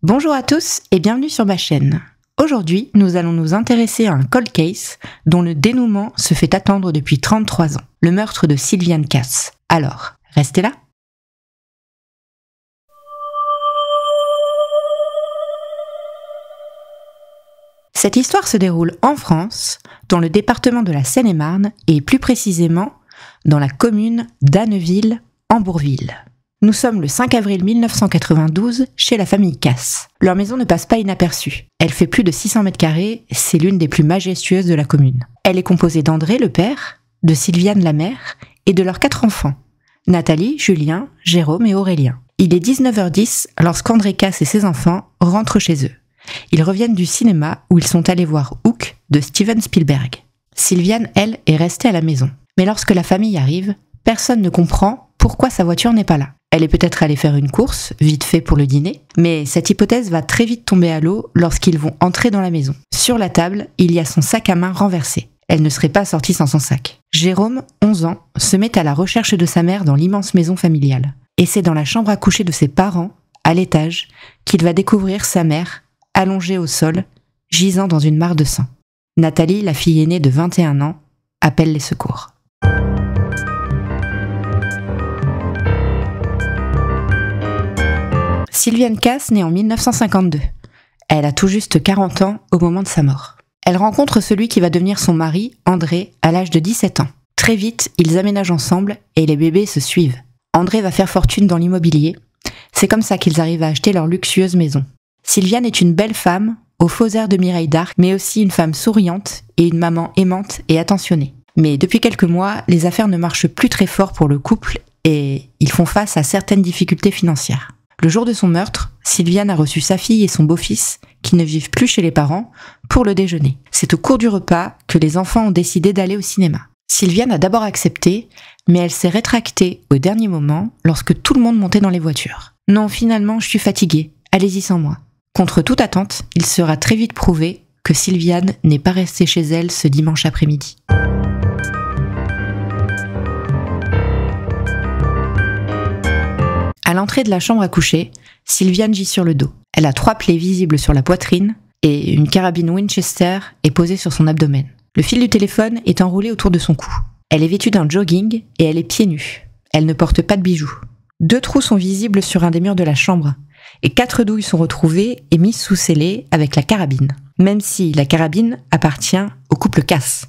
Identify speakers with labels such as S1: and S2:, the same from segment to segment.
S1: Bonjour à tous et bienvenue sur ma chaîne. Aujourd'hui, nous allons nous intéresser à un cold case dont le dénouement se fait attendre depuis 33 ans, le meurtre de Sylviane Cass. Alors, restez là. Cette histoire se déroule en France, dans le département de la Seine-et-Marne et plus précisément dans la commune d'Anneville en Bourville. Nous sommes le 5 avril 1992 chez la famille Cass. Leur maison ne passe pas inaperçue. Elle fait plus de 600 mètres carrés, c'est l'une des plus majestueuses de la commune. Elle est composée d'André, le père, de Sylviane, la mère, et de leurs 4 enfants, Nathalie, Julien, Jérôme et Aurélien. Il est 19h10 lorsqu'André Cass et ses enfants rentrent chez eux. Ils reviennent du cinéma où ils sont allés voir Hook de Steven Spielberg. Sylviane, elle, est restée à la maison. Mais lorsque la famille arrive, personne ne comprend pourquoi sa voiture n'est pas là. Elle est peut-être allée faire une course, vite fait pour le dîner, mais cette hypothèse va très vite tomber à l'eau lorsqu'ils vont entrer dans la maison. Sur la table, il y a son sac à main renversé. Elle ne serait pas sortie sans son sac. Jérôme, 11 ans, se met à la recherche de sa mère dans l'immense maison familiale. Et c'est dans la chambre à coucher de ses parents, à l'étage, qu'il va découvrir sa mère, allongée au sol, gisant dans une mare de sang. Nathalie, la fille aînée de 21 ans, appelle les secours. Sylviane Cass naît en 1952. Elle a tout juste 40 ans au moment de sa mort. Elle rencontre celui qui va devenir son mari, André, à l'âge de 17 ans. Très vite, ils aménagent ensemble et les bébés se suivent. André va faire fortune dans l'immobilier. C'est comme ça qu'ils arrivent à acheter leur luxueuse maison. Sylviane est une belle femme, aux faux airs de Mireille d'Arc, mais aussi une femme souriante et une maman aimante et attentionnée. Mais depuis quelques mois, les affaires ne marchent plus très fort pour le couple et ils font face à certaines difficultés financières. Le jour de son meurtre, Sylviane a reçu sa fille et son beau-fils, qui ne vivent plus chez les parents, pour le déjeuner. C'est au cours du repas que les enfants ont décidé d'aller au cinéma. Sylviane a d'abord accepté, mais elle s'est rétractée au dernier moment lorsque tout le monde montait dans les voitures. « Non, finalement, je suis fatiguée. Allez-y sans moi. » Contre toute attente, il sera très vite prouvé que Sylviane n'est pas restée chez elle ce dimanche après-midi. À l'entrée de la chambre à coucher, Sylviane gît sur le dos. Elle a 3 plaies visibles sur la poitrine et une carabine Winchester est posée sur son abdomen. Le fil du téléphone est enroulé autour de son cou. Elle est vêtue d'un jogging et elle est pieds nus. Elle ne porte pas de bijoux. 2 trous sont visibles sur un des murs de la chambre et 4 douilles sont retrouvées et mises sous scellé avec la carabine, même si la carabine appartient au couple Cass.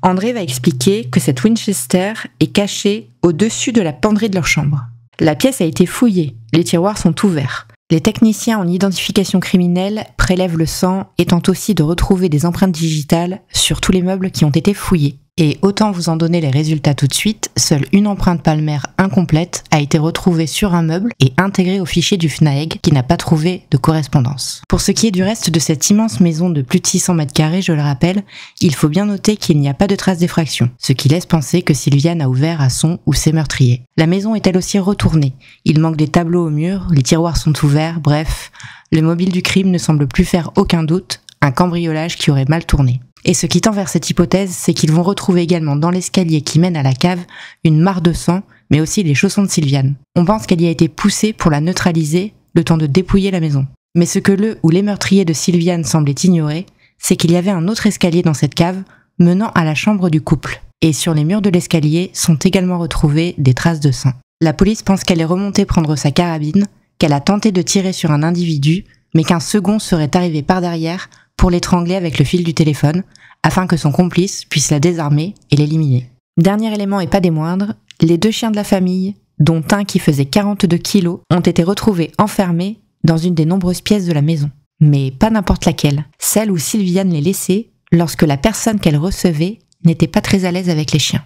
S1: André va expliquer que cette Winchester est cachée au-dessus de la penderie de leur chambre. La pièce a été fouillée, les tiroirs sont ouverts. Les techniciens en identification criminelle prélèvent le sang et tentent aussi de retrouver des empreintes digitales sur tous les meubles qui ont été fouillés. Et autant vous en donner les résultats tout de suite, seule une empreinte palmaire incomplète a été retrouvée sur un meuble et intégrée au fichier du FNAEG qui n'a pas trouvé de correspondance. Pour ce qui est du reste de cette immense maison de plus de 600 mètres carrés, je le rappelle, il faut bien noter qu'il n'y a pas de traces d'effraction, ce qui laisse penser que Sylviane a ouvert à son ou ses meurtriers. La maison est elle aussi retournée. Il manque des tableaux au mur, les tiroirs sont ouverts, bref, le mobile du crime ne semble plus faire aucun doute, un cambriolage qui aurait mal tourné. Et ce qui tend vers cette hypothèse, c'est qu'ils vont retrouver également dans l'escalier qui mène à la cave une mare de sang, mais aussi les chaussons de Sylviane. On pense qu'elle y a été poussée pour la neutraliser, le temps de dépouiller la maison. Mais ce que le ou les meurtriers de Sylviane semblaient ignorer, c'est qu'il y avait un autre escalier dans cette cave menant à la chambre du couple. Et sur les murs de l'escalier sont également retrouvées des traces de sang. La police pense qu'elle est remontée prendre sa carabine, qu'elle a tenté de tirer sur un individu, mais qu'un second serait arrivé par derrière pour l'étrangler avec le fil du téléphone, afin que son complice puisse la désarmer et l'éliminer. Dernier élément et pas des moindres, les 2 chiens de la famille, dont un qui faisait 42 kilos, ont été retrouvés enfermés dans une des nombreuses pièces de la maison. Mais pas n'importe laquelle, celle où Sylviane les laissait lorsque la personne qu'elle recevait n'était pas très à l'aise avec les chiens.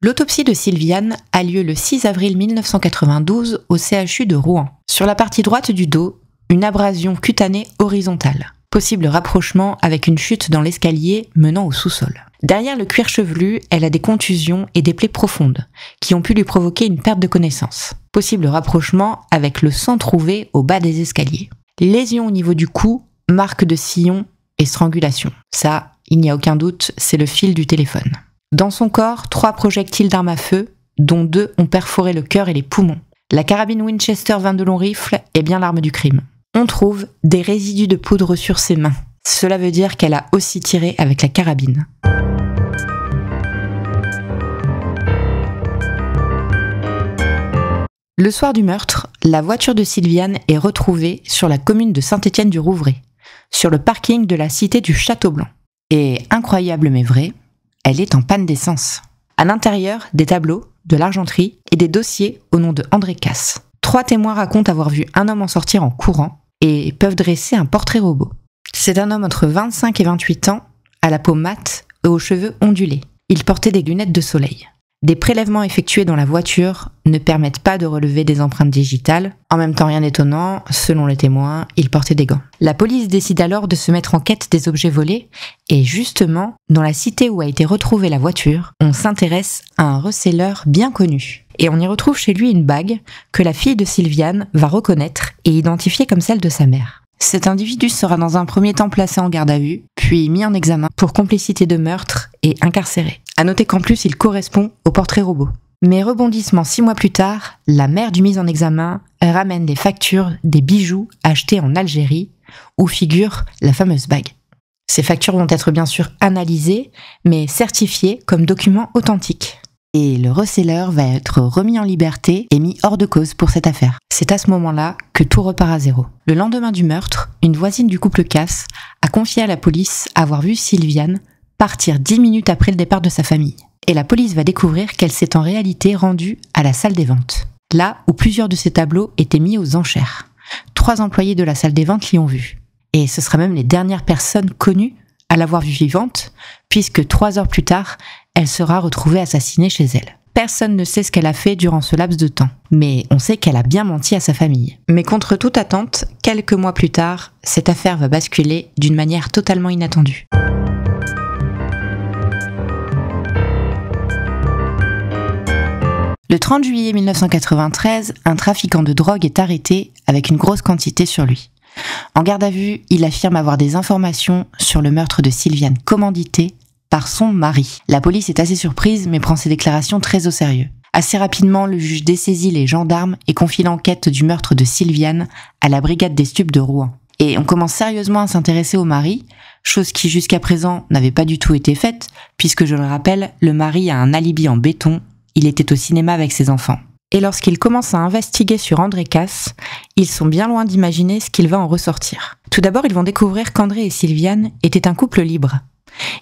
S1: L'autopsie de Sylviane a lieu le 6 avril 1992 au CHU de Rouen. Sur la partie droite du dos, une abrasion cutanée horizontale. Possible rapprochement avec une chute dans l'escalier menant au sous-sol. Derrière le cuir chevelu, elle a des contusions et des plaies profondes, qui ont pu lui provoquer une perte de connaissance. Possible rapprochement avec le sang trouvé au bas des escaliers. Lésions au niveau du cou, marque de sillon et strangulation. Ça, il n'y a aucun doute, c'est le fil du téléphone. Dans son corps, 3 projectiles d'armes à feu, dont 2 ont perforé le cœur et les poumons. La carabine Winchester 22 long rifle est bien l'arme du crime. On trouve des résidus de poudre sur ses mains. Cela veut dire qu'elle a aussi tiré avec la carabine. Le soir du meurtre, la voiture de Sylviane est retrouvée sur la commune de Saint-Étienne-du-Rouvray, sur le parking de la cité du Château-Blanc. Et incroyable mais vrai, elle est en panne d'essence. À l'intérieur, des tableaux, de l'argenterie et des dossiers au nom de André Casse. 3 témoins racontent avoir vu un homme en sortir en courant et peuvent dresser un portrait robot. C'est un homme entre 25 et 28 ans, à la peau mate et aux cheveux ondulés. Il portait des lunettes de soleil. Des prélèvements effectués dans la voiture ne permettent pas de relever des empreintes digitales. En même temps, rien d'étonnant, selon les témoins, il portait des gants. La police décide alors de se mettre en quête des objets volés et justement, dans la cité où a été retrouvée la voiture, on s'intéresse à un receleur bien connu. Et on y retrouve chez lui une bague que la fille de Sylviane va reconnaître et identifier comme celle de sa mère. Cet individu sera dans un premier temps placé en garde à vue, puis mis en examen pour complicité de meurtre et incarcéré. À noter qu'en plus, il correspond au portrait robot. Mais rebondissement 6 mois plus tard, la mère du mis en examen ramène des factures des bijoux achetés en Algérie, où figure la fameuse bague. Ces factures vont être bien sûr analysées, mais certifiées comme documents authentiques. Et le receleur va être remis en liberté et mis hors de cause pour cette affaire. C'est à ce moment-là que tout repart à zéro. Le lendemain du meurtre, une voisine du couple Casse a confié à la police avoir vu Sylviane partir 10 minutes après le départ de sa famille. Et la police va découvrir qu'elle s'est en réalité rendue à la salle des ventes. Là où plusieurs de ses tableaux étaient mis aux enchères. 3 employés de la salle des ventes l'y ont vue. Et ce sera même les dernières personnes connues à l'avoir vue vivante, puisque 3 heures plus tard, elle sera retrouvée assassinée chez elle. Personne ne sait ce qu'elle a fait durant ce laps de temps, mais on sait qu'elle a bien menti à sa famille. Mais contre toute attente, quelques mois plus tard, cette affaire va basculer d'une manière totalement inattendue. Le 30 juillet 1993, un trafiquant de drogue est arrêté avec une grosse quantité sur lui. En garde à vue, il affirme avoir des informations sur le meurtre de Sylviane commandité par son mari. La police est assez surprise mais prend ses déclarations très au sérieux. Assez rapidement, le juge dessaisit les gendarmes et confie l'enquête du meurtre de Sylviane à la brigade des stupes de Rouen. Et on commence sérieusement à s'intéresser au mari, chose qui jusqu'à présent n'avait pas du tout été faite, puisque je le rappelle, le mari a un alibi en béton, il était au cinéma avec ses enfants. Et lorsqu'ils commencent à investiguer sur André Casse, ils sont bien loin d'imaginer ce qu'il va en ressortir. Tout d'abord, ils vont découvrir qu'André et Sylviane étaient un couple libre.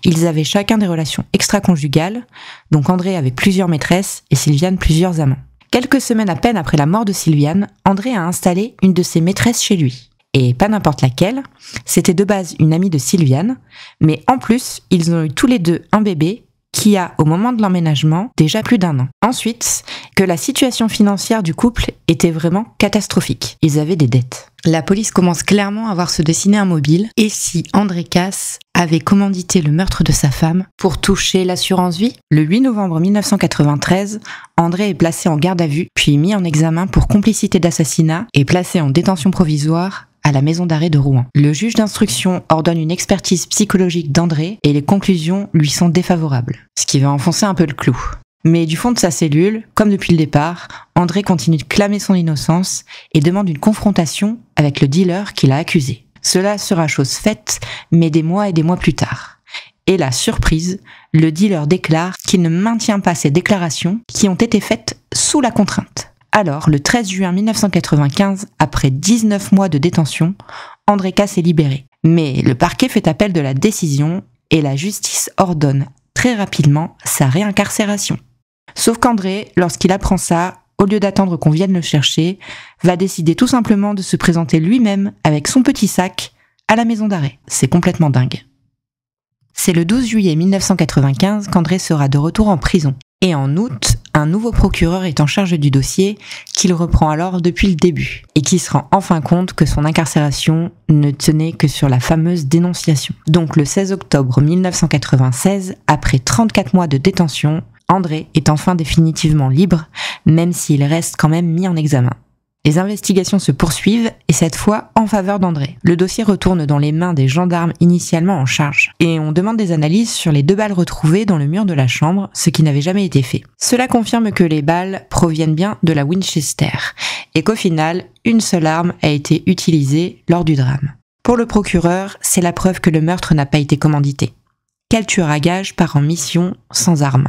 S1: Ils avaient chacun des relations extra-conjugales, donc André avec plusieurs maîtresses et Sylviane plusieurs amants. Quelques semaines à peine après la mort de Sylviane, André a installé une de ses maîtresses chez lui. Et pas n'importe laquelle, c'était de base une amie de Sylviane, mais en plus, ils ont eu tous les deux un bébé qui a, au moment de l'emménagement, déjà plus d'1 an. Ensuite, que la situation financière du couple était vraiment catastrophique. Ils avaient des dettes. La police commence clairement à voir se dessiner un mobile. Et si André Casse avait commandité le meurtre de sa femme pour toucher l'assurance vie? Le 8 novembre 1993, André est placé en garde à vue, puis mis en examen pour complicité d'assassinat et placé en détention provisoire à la maison d'arrêt de Rouen. Le juge d'instruction ordonne une expertise psychologique d'André et les conclusions lui sont défavorables, ce qui va enfoncer un peu le clou. Mais du fond de sa cellule, comme depuis le départ, André continue de clamer son innocence et demande une confrontation avec le dealer qui l'a accusé. Cela sera chose faite, mais des mois et des mois plus tard. Et la surprise, le dealer déclare qu'il ne maintient pas ses déclarations qui ont été faites sous la contrainte. Alors, le 13 juin 1995, après 19 mois de détention, André Casse est libéré. Mais le parquet fait appel de la décision et la justice ordonne très rapidement sa réincarcération. Sauf qu'André, lorsqu'il apprend ça, au lieu d'attendre qu'on vienne le chercher, va décider tout simplement de se présenter lui-même avec son petit sac à la maison d'arrêt. C'est complètement dingue. C'est le 12 juillet 1995 qu'André sera de retour en prison. Et en août, un nouveau procureur est en charge du dossier qu'il reprend alors depuis le début et qui se rend enfin compte que son incarcération ne tenait que sur la fameuse dénonciation. Donc le 16 octobre 1996, après 34 mois de détention, André est enfin définitivement libre, même s'il reste quand même mis en examen. Les investigations se poursuivent et cette fois en faveur d'André. Le dossier retourne dans les mains des gendarmes initialement en charge et on demande des analyses sur les 2 balles retrouvées dans le mur de la chambre, ce qui n'avait jamais été fait. Cela confirme que les balles proviennent bien de la Winchester et qu'au final, une seule arme a été utilisée lors du drame. Pour le procureur, c'est la preuve que le meurtre n'a pas été commandité. Quel tueur à gages part en mission sans arme ?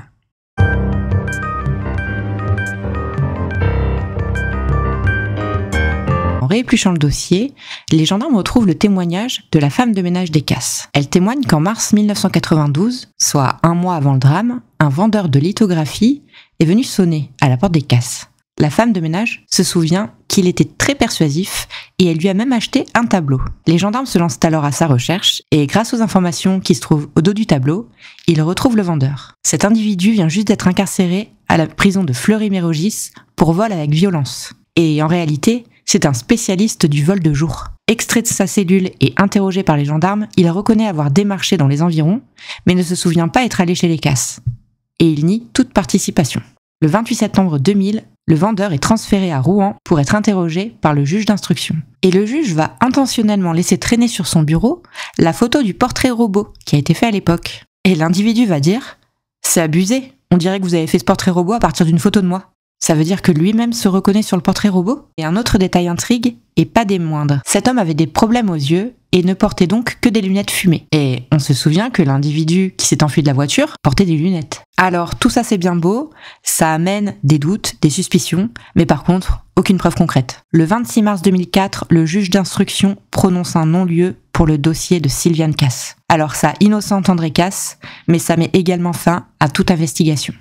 S1: En réépluchant le dossier, les gendarmes retrouvent le témoignage de la femme de ménage des Casses. Elle témoigne qu'en mars 1992, soit 1 mois avant le drame, un vendeur de lithographie est venu sonner à la porte des Casses. La femme de ménage se souvient qu'il était très persuasif et elle lui a même acheté un tableau. Les gendarmes se lancent alors à sa recherche et grâce aux informations qui se trouvent au dos du tableau, ils retrouvent le vendeur. Cet individu vient juste d'être incarcéré à la prison de Fleury-Mérogis pour vol avec violence. Et en réalité, c'est un spécialiste du vol de jour. Extrait de sa cellule et interrogé par les gendarmes, il reconnaît avoir démarché dans les environs, mais ne se souvient pas être allé chez les Casses. Et il nie toute participation. Le 28 septembre 2000, le vendeur est transféré à Rouen pour être interrogé par le juge d'instruction. Et le juge va intentionnellement laisser traîner sur son bureau la photo du portrait robot qui a été fait à l'époque. Et l'individu va dire « C'est abusé, on dirait que vous avez fait ce portrait robot à partir d'une photo de moi ». Ça veut dire que lui-même se reconnaît sur le portrait robot ? Et un autre détail intrigue, et pas des moindres. Cet homme avait des problèmes aux yeux et ne portait donc que des lunettes fumées. Et on se souvient que l'individu qui s'est enfui de la voiture portait des lunettes. Alors tout ça c'est bien beau, ça amène des doutes, des suspicions, mais par contre, aucune preuve concrète. Le 26 mars 2004, le juge d'instruction prononce un non-lieu pour le dossier de Sylviane Casse. Alors ça innocente André Casse, mais ça met également fin à toute investigation.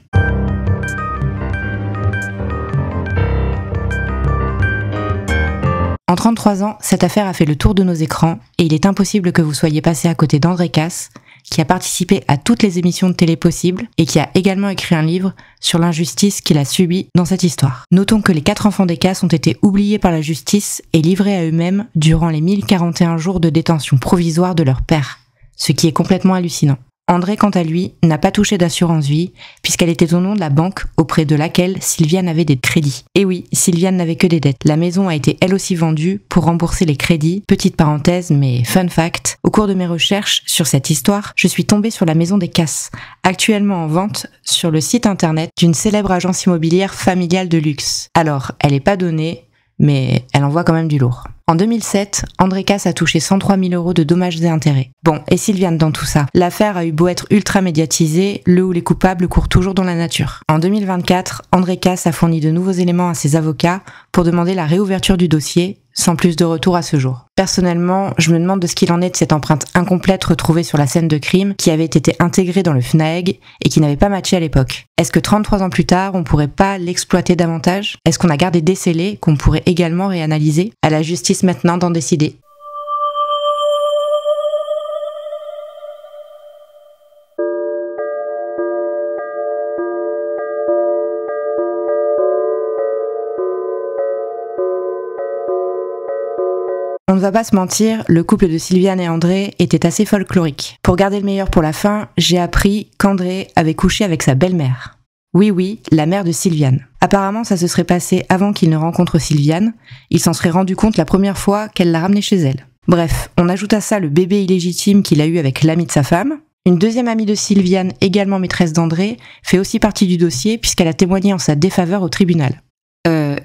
S1: En 33 ans, cette affaire a fait le tour de nos écrans et il est impossible que vous soyez passé à côté d'André Casse, qui a participé à toutes les émissions de télé possibles et qui a également écrit un livre sur l'injustice qu'il a subie dans cette histoire. Notons que les 4 enfants des Casse ont été oubliés par la justice et livrés à eux-mêmes durant les 1041 jours de détention provisoire de leur père, ce qui est complètement hallucinant. André, quant à lui, n'a pas touché d'assurance vie, puisqu'elle était au nom de la banque auprès de laquelle Sylviane avait des crédits. Et oui, Sylviane n'avait que des dettes. La maison a été elle aussi vendue pour rembourser les crédits. Petite parenthèse, mais fun fact, au cours de mes recherches sur cette histoire, je suis tombée sur la maison des Casses, actuellement en vente sur le site internet d'une célèbre agence immobilière familiale de luxe. Alors, elle n'est pas donnée, mais elle envoie quand même du lourd. En 2007, André Casse a touché 103 000 € de dommages et intérêts. Bon, et Sylviane dans tout ça? L'affaire a eu beau être ultra médiatisée, le ou les coupables courent toujours dans la nature. En 2024, André Casse a fourni de nouveaux éléments à ses avocats pour demander la réouverture du dossier, sans plus de retour à ce jour. Personnellement, je me demande de ce qu'il en est de cette empreinte incomplète retrouvée sur la scène de crime qui avait été intégrée dans le FNAEG et qui n'avait pas matché à l'époque. Est-ce que 33 ans plus tard, on pourrait pas l'exploiter davantage? Est-ce qu'on a gardé des scellés qu'on pourrait également réanalyser? À la justice maintenant d'en décider. On ne va pas se mentir, le couple de Sylviane et André était assez folklorique. Pour garder le meilleur pour la fin, j'ai appris qu'André avait couché avec sa belle-mère. Oui, la mère de Sylviane. Apparemment, ça se serait passé avant qu'il ne rencontre Sylviane. Il s'en serait rendu compte la première fois qu'elle l'a ramené chez elle. Bref, on ajoute à ça le bébé illégitime qu'il a eu avec l'ami de sa femme. Une deuxième amie de Sylviane, également maîtresse d'André, fait aussi partie du dossier puisqu'elle a témoigné en sa défaveur au tribunal.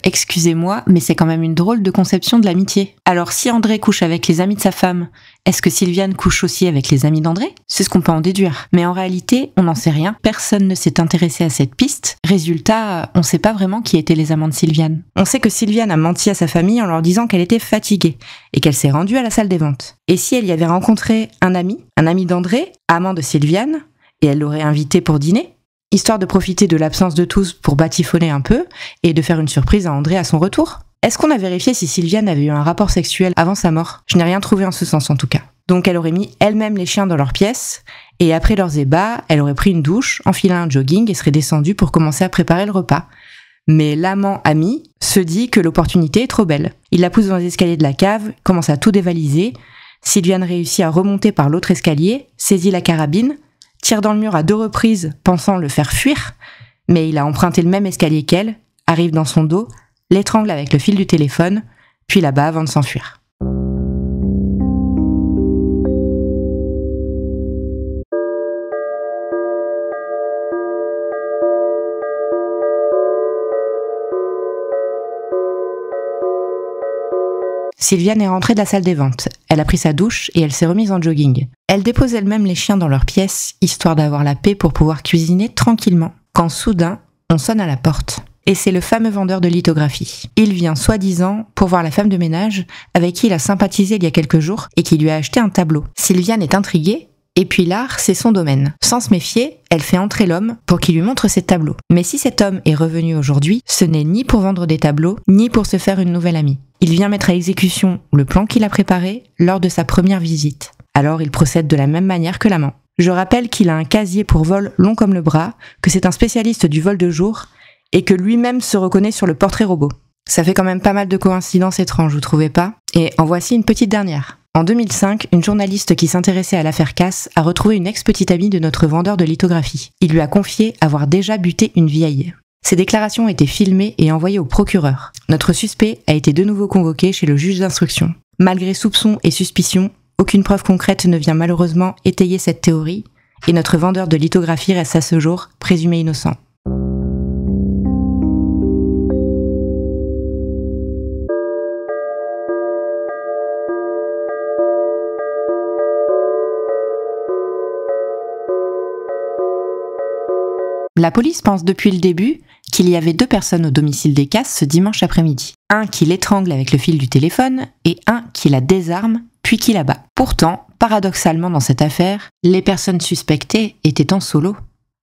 S1: Excusez-moi, mais c'est quand même une drôle de conception de l'amitié. Alors si André couche avec les amis de sa femme, est-ce que Sylviane couche aussi avec les amis d'André? C'est ce qu'on peut en déduire. Mais en réalité, on n'en sait rien. Personne ne s'est intéressé à cette piste. Résultat, on ne sait pas vraiment qui étaient les amants de Sylviane. On sait que Sylviane a menti à sa famille en leur disant qu'elle était fatiguée et qu'elle s'est rendue à la salle des ventes. Et si elle y avait rencontré un ami d'André, amant de Sylviane, et elle l'aurait invité pour dîner, histoire de profiter de l'absence de tous pour batifoler un peu et de faire une surprise à André à son retour? Est-ce qu'on a vérifié si Sylviane avait eu un rapport sexuel avant sa mort? Je n'ai rien trouvé en ce sens en tout cas. Donc elle aurait mis elle-même les chiens dans leur pièce, et après leurs ébats, elle aurait pris une douche, enfilé un jogging et serait descendue pour commencer à préparer le repas. Mais l'amant ami se dit que l'opportunité est trop belle. Il la pousse dans les escaliers de la cave, commence à tout dévaliser. Sylviane réussit à remonter par l'autre escalier, saisit la carabine, tire dans le mur à 2 reprises, pensant le faire fuir, mais il a emprunté le même escalier qu'elle, arrive dans son dos, l'étrangle avec le fil du téléphone, puis là-bas avant de s'enfuir. Sylviane est rentrée de la salle des ventes. Elle a pris sa douche et elle s'est remise en jogging. Elle dépose elle-même les chiens dans leur pièce, histoire d'avoir la paix pour pouvoir cuisiner tranquillement. Quand soudain, on sonne à la porte. Et c'est le fameux vendeur de lithographie. Il vient soi-disant pour voir la femme de ménage avec qui il a sympathisé il y a quelques jours et qui lui a acheté un tableau. Sylviane est intriguée, et puis l'art, c'est son domaine. Sans se méfier, elle fait entrer l'homme pour qu'il lui montre ses tableaux. Mais si cet homme est revenu aujourd'hui, ce n'est ni pour vendre des tableaux, ni pour se faire une nouvelle amie. Il vient mettre à exécution le plan qu'il a préparé lors de sa première visite. Alors il procède de la même manière que l'amant. Je rappelle qu'il a un casier pour vol long comme le bras, que c'est un spécialiste du vol de jour, et que lui-même se reconnaît sur le portrait robot. Ça fait quand même pas mal de coïncidences étranges, vous trouvez pas? Et en voici une petite dernière. En 2005, une journaliste qui s'intéressait à l'affaire Cass a retrouvé une ex-petite amie de notre vendeur de lithographie. Il lui a confié avoir déjà buté une vieille. Ces déclarations ont été filmées et envoyées au procureur. Notre suspect a été de nouveau convoqué chez le juge d'instruction. Malgré soupçons et suspicions, aucune preuve concrète ne vient malheureusement étayer cette théorie, et notre vendeur de lithographie reste à ce jour présumé innocent. La police pense depuis le début qu'il y avait 2 personnes au domicile des Cass ce dimanche après-midi. Un qui l'étrangle avec le fil du téléphone et un qui la désarme puis qui la bat. Pourtant, paradoxalement dans cette affaire, les personnes suspectées étaient en solo.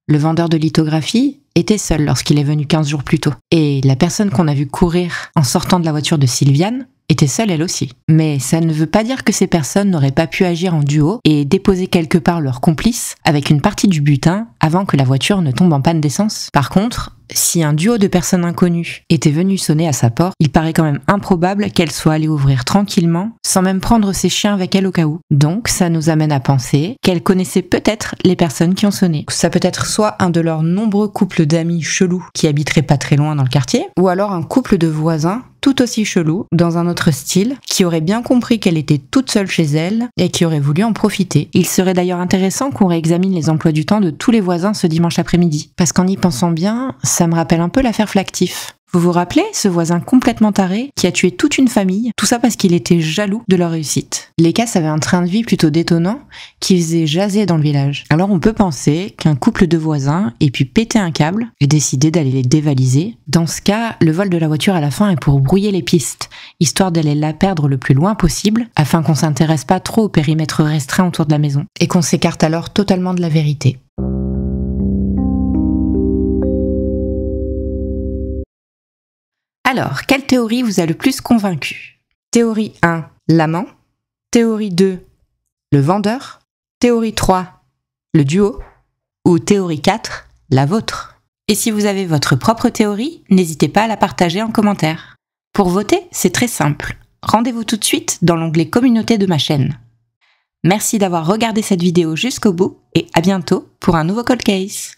S1: Le vendeur de lithographie était seul lorsqu'il est venu 15 jours plus tôt. Et la personne qu'on a vue courir en sortant de la voiture de Sylviane était seule elle aussi. Mais ça ne veut pas dire que ces personnes n'auraient pas pu agir en duo et déposer quelque part leur complice avec une partie du butin avant que la voiture ne tombe en panne d'essence. Par contre, si un duo de personnes inconnues était venu sonner à sa porte, il paraît quand même improbable qu'elle soit allée ouvrir tranquillement sans même prendre ses chiens avec elle au cas où. Donc ça nous amène à penser qu'elle connaissait peut-être les personnes qui ont sonné. Ça peut être soit un de leurs nombreux couples d'amis chelous qui habiteraient pas très loin dans le quartier, ou alors un couple de voisins tout aussi chelou, dans un autre style, qui aurait bien compris qu'elle était toute seule chez elle et qui aurait voulu en profiter. Il serait d'ailleurs intéressant qu'on réexamine les emplois du temps de tous les voisins ce dimanche après-midi. Parce qu'en y pensant bien, ça me rappelle un peu l'affaire Flactif. Vous vous rappelez, ce voisin complètement taré qui a tué toute une famille, tout ça parce qu'il était jaloux de leur réussite. Les Cass avaient un train de vie plutôt détonnant qui faisait jaser dans le village. Alors on peut penser qu'un couple de voisins ait pu péter un câble et décider d'aller les dévaliser. Dans ce cas, le vol de la voiture à la fin est pour brouiller les pistes, histoire d'aller la perdre le plus loin possible, afin qu'on s'intéresse pas trop au périmètre restreint autour de la maison, et qu'on s'écarte alors totalement de la vérité. Alors, quelle théorie vous a le plus convaincu? Théorie 1, l'amant. Théorie 2, le vendeur. Théorie 3, le duo. Ou théorie 4, la vôtre. Et si vous avez votre propre théorie, n'hésitez pas à la partager en commentaire. Pour voter, c'est très simple. Rendez-vous tout de suite dans l'onglet communauté de ma chaîne. Merci d'avoir regardé cette vidéo jusqu'au bout et à bientôt pour un nouveau Cold Case.